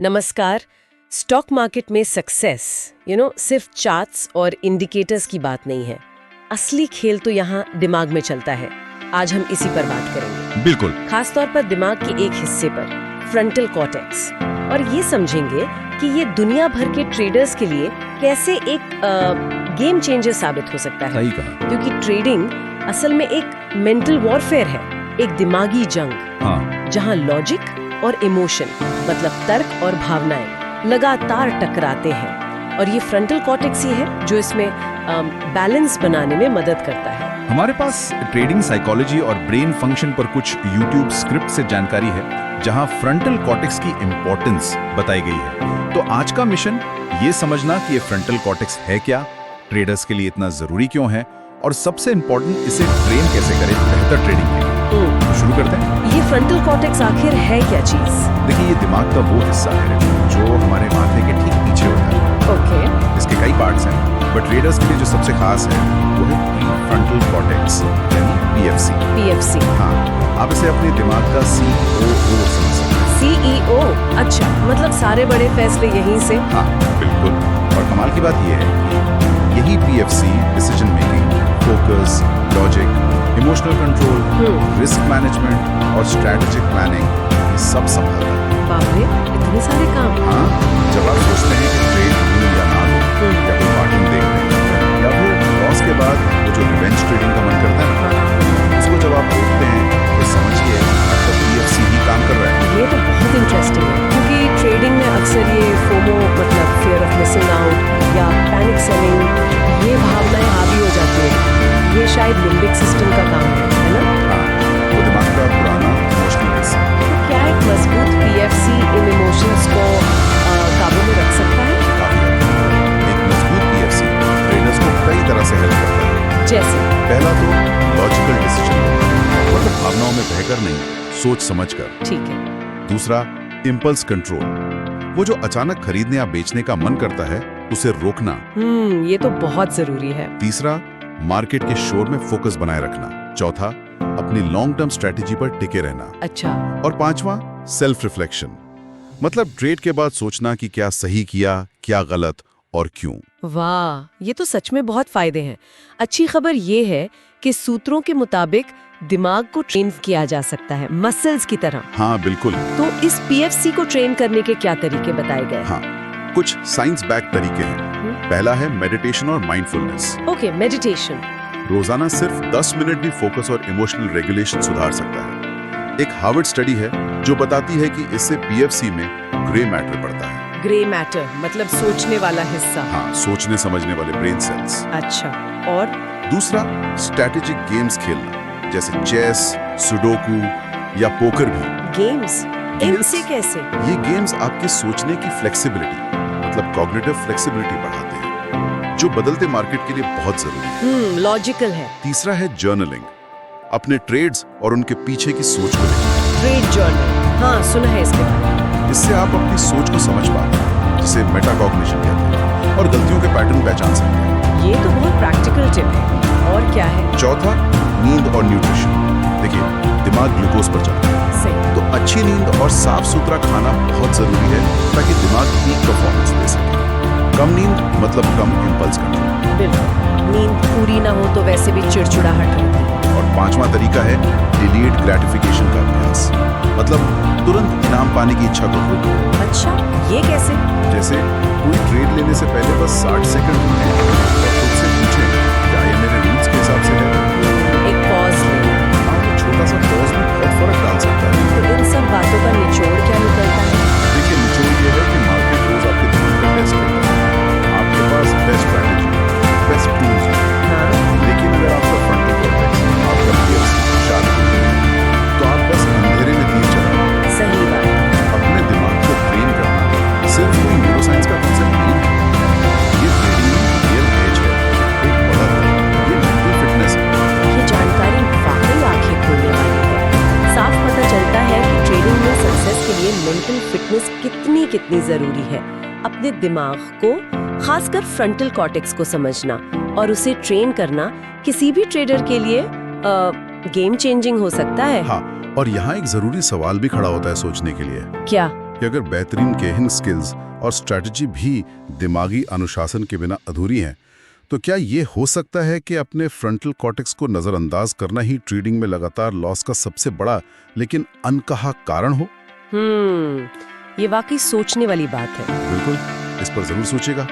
नमस्कार। Stock market में success सिर्फ चार्ट्स और इंडिकेटर्स की बात नहीं है। असली खेल तो यहाँ दिमाग में चलता है। आज हम इसी पर बात करेंगे। बिल्कुल। खासतौर पर दिमाग के एक हिस्से पर, फ्रंटल कॉर्टेक्स, और ये समझेंगे कि ये दुनिया भर के ट्रेडर्स के लिए कैसे एक गेम चेंजर साबित हो सकता है। सही कहा। क्योंकि ट्रेडिंग असल में एक मेंटल वॉरफेयर है, एक दिमागी जंग। हाँ। जहाँ लॉजिक और इमोशन मतलब तर्क और भावनाएं लगातार टकराते हैं, और ये फ्रंटल कॉर्टेक्स ही है जो इसमें बैलेंस बनाने में मदद करता है। हमारे पास ट्रेडिंग साइकोलॉजी और ब्रेन फंक्शन पर कुछ यूट्यूब स्क्रिप्ट से जानकारी है जहां फ्रंटल कॉर्टेक्स की इंपॉर्टेंस बताई गई है। तो आज का मिशन ये समझना कि ये फ्रंटल कॉर्टेक्स है क्या, ट्रेडर्स के लिए इतना जरूरी क्यों है, और सबसे इंपॉर्टेंट इसे ट्रेन कैसे करें बेहतर ट्रेडिंग के लिए। तो शुरू करते हैं। ये फ्रंटल कॉर्टेक्स आखिर है क्या चीज? देखिए, ये दिमाग का वो हिस्सा है जो हमारे माथे के ठीक पीछे होता है। ओके। इसके कई पार्ट्स हैं, बट ट्रेडर्स के लिए जो सबसे खास है वो है प्रीफ्रंटल कॉर्टेक्स यानी पीएफसी। पीएफसी। हाँ, आप इसे अपने दिमाग का सीईओ समझ सकते हैं। सीईओ? अच्छा, मतलब सारे बड़े फैसले यहीं से? हाँ, बिल्कुल। और कमाल की बात यह है कि यही PFC decision making, focus, logic, emotional control, risk management और स्ट्रैटेजिक प्लानिंग ये सब संभालता है। बाप रे, इतने सारे काम। हाँ, जब आप सोचते हैं कि ट्रेड लूं या ना लूं, या कोई कार्टून देख रहे हैं, या फिर लॉस के बाद वो जो रिवेंज ट्रेडिंग का मन करता है ना, उसको जब आप देखते हैं तो समझिए आपका पीएफसी ही काम कर रहा है। ये तो बहुत इंटरेस्टिंग है, क्योंकि ट्रेडिंग में अक्सर ये फोमो मतलब फियर ऑफ मिसिंग आउट या पैनिक सेलिंग, ये भावनाएं हावी हो जाती है। ये शायद लिम्बिक सिस्टम का काम है ना? हाँ, वो दिमाग का पुराना इमोशनल हिस्सा। तो क्या एक मजबूत पीएफसी इन इमोशंस को काबू में रख सकता है? काफी हद तक। एक मजबूत पीएफसी ट्रेडर्स को कई तरह से हेल्प करता है। जैसे? पहला तो लॉजिकल डिसीजन, मतलब भावनाओं में बहकर नहीं, सोच समझकर। ठीक है। दूसरा, इम्पल्स कंट्रोल, वो जो अचानक खरीदने या बेचने का मन करता है उसे रोकना। ये तो बहुत जरूरी है। तीसरा, मार्केट के शोर में फोकस बनाए रखना। चौथा, अपनी लॉन्ग टर्म स्ट्रेटेजी पर टिके रहना। अच्छा। और पांचवा, सेल्फ रिफ्लेक्शन, मतलब ट्रेड के बाद सोचना कि क्या सही किया, क्या गलत और क्यों। वाह, ये तो सच में बहुत फायदे हैं। अच्छी खबर ये है कि सूत्रों के मुताबिक दिमाग को ट्रेन किया जा सकता है, मसल्स की तरह। हाँ, बिल्कुल। तो इस पीएफसी को ट्रेन करने के क्या तरीके बताए गए? हाँ, कुछ साइंस बैक तरीके हैं। पहला है मेडिटेशन और माइंडफुलनेस। Okay, meditation. रोजाना सिर्फ 10 मिनट भी फोकस और इमोशनल रेगुलेशन सुधार सकता है। एक हार्वर्ड स्टडी है जो बताती है कि इससे पीएफसी में ग्रे मैटर बढ़ता है। ग्रे मैटर मतलब सोचने वाला हिस्सा। हाँ, सोचने समझने वाले ब्रेन सेल्स। अच्छा, और? दूसरा, स्ट्रैटेजिक गेम्स खेलना, जैसे चेस, सुडोकू या पोकर भी। गेम्स? इनसे कैसे? ये गेम्स आपके सोचने की फ्लेक्सिबिलिटी मतलब कॉग्निटिव फ्लेक्सिबिलिटी बढ़ाते हैं, जो बदलते मार्केट के लिए बहुत जरूरी है। लॉजिकल है। तीसरा है जर्नलिंग, अपने ट्रेड्स और उनके पीछे की सोच को लिखना। Trade journal? हाँ, सुना है इसके बारे में। इससे आप अपनी सोच को समझ पाते हैं, जिसे मेटाकॉग्निशन कहते हैं, और गलतियों के पैटर्न पहचान सकते हैं। ये तो बहुत प्रैक्टिकल टिप है। और क्या है? चौथा, नींद और न्यूट्रिशन। देखिए, दिमाग ग्लूकोज पर चलता है, सही। तो अच्छी नींद और साफ सुथरा खाना बहुत जरूरी है ताकि दिमाग पीक परफॉर्मेंस दे सके। कम नींद मतलब कम इंपल्स कंट्रोल। बिल्कुल, नींद पूरी ना हो तो वैसे भी चिड़चिड़ाहट रहती है। और पांचवा तरीका है डिलेड ग्रेटिफिकेशन का अभ्यास, मतलब तुरंत इनाम पाने की इच्छा को रोकना। अच्छा, ये कैसे? जैसे कोई ट्रेड लेने से पहले बस 60 सेकंड रुकें और खुद से पूछें, क्या ये मेरे रूल्स के हिसाब से है? एक पॉज लेना। हाँ, तो छोटा सा पॉज में बहुत फर्क डाल सकता है। तो इन सब बातों का निचोड़ क्या निकलता है? देखिए, निचोड़ ये है कि मार्केट रोज आपके दिमाग का टेस्ट करता है। आपके पास बेस्ट स्ट्रैटेजी, बेस्ट टूल्स हैं, हाँ। लेकिन अगर आपका फ्रंटल कॉर्टेक्स, आपका पीएफसी शार्प नहीं है, तो आप बस अंधेरे में तीर चलाएं। सही बात। अपने दिमाग को ट्रेन करना सिर्फ कोई न्यूरोसाइंस का कांसेप्ट नहीं है। ये ट्रेडिंग में रियल एज है, एक बड़ा है, ये मेंटल फिटनेस है। ये जानकारी वाकई आंखें खोलने वाली है। साफ पता चलता है कि ट्रेडिंग में सक्सेस के लिए मेंटल फिटनेस कितनी जरूरी है। अपने दिमाग को, खासकर फ्रंटल कॉर्टेक्स को समझना और उसे ट्रेन करना किसी भी ट्रेडर के लिए गेम चेंजिंग हो सकता है। हाँ, और यहाँ एक जरूरी सवाल भी खड़ा होता है सोचने के लिए। क्या? कि अगर बेहतरीन गेहिंग स्किल्स और स्ट्रेटजी भी दिमागी अनुशासन के बिना अधूरी हैं, तो क्या ये हो सकता है कि अपने फ्रंटल कॉर्टेक्स को नजरअंदाज करना ही ट्रेडिंग में लगातार लॉस का सबसे बड़ा लेकिन अनकहा कारण हो? ये वाकई सोचने वाली बात है। बिल्कुल, इस पर जरूर सोचिएगा।